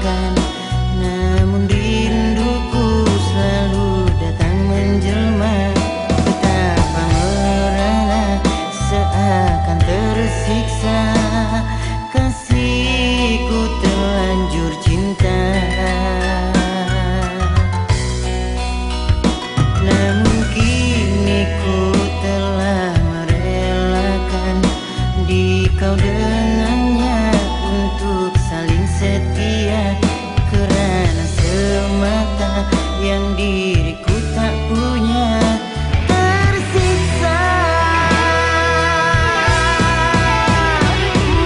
merelakan, namun rinduku selalu datang menjelma. Betapa merana seakan tersiksa, kasihku terlanjur cinta. Namun kini ku telah merelakan di kau dengannya untuk saling setia, kerana semata yang diriku tak punya. Tersiksa,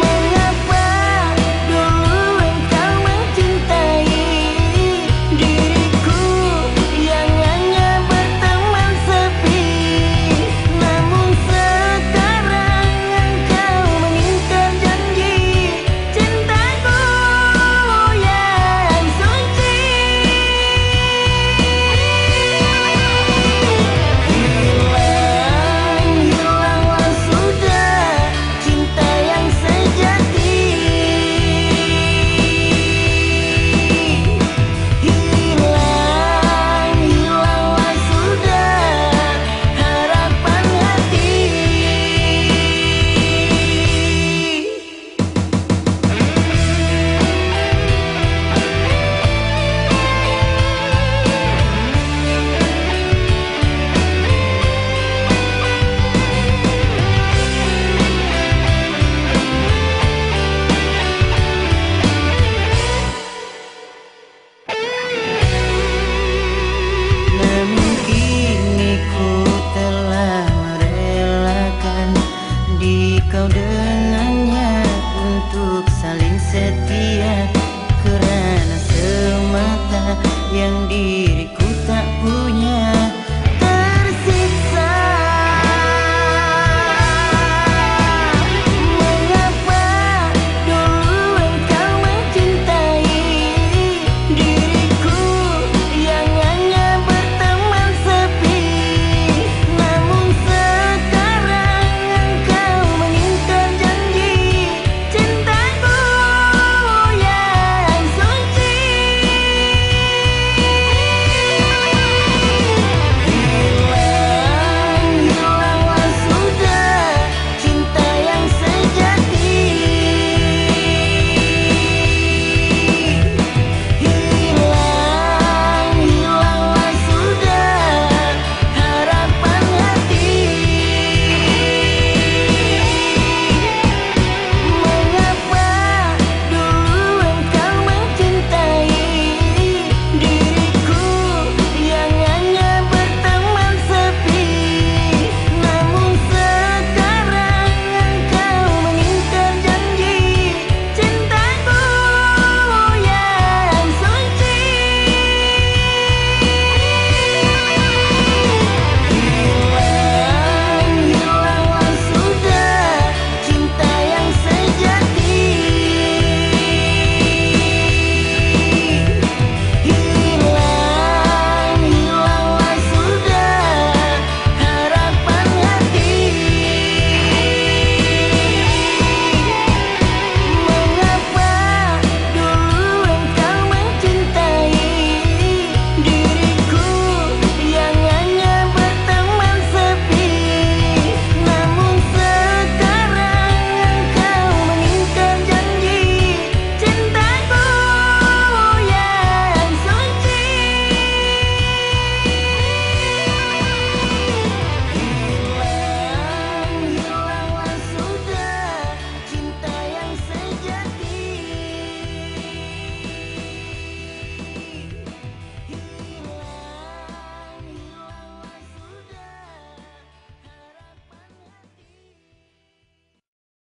mengapa dulu engkau mencintai diriku yang hanya berteman sepi, namun sekarang engkau meninggal janji cintaku yang suci. Hilanglah sudah cinta yang sejati. Hilanglah sudah harapan hati. Namun kini ku telah merelakan di kau dengannya untuk saling setia.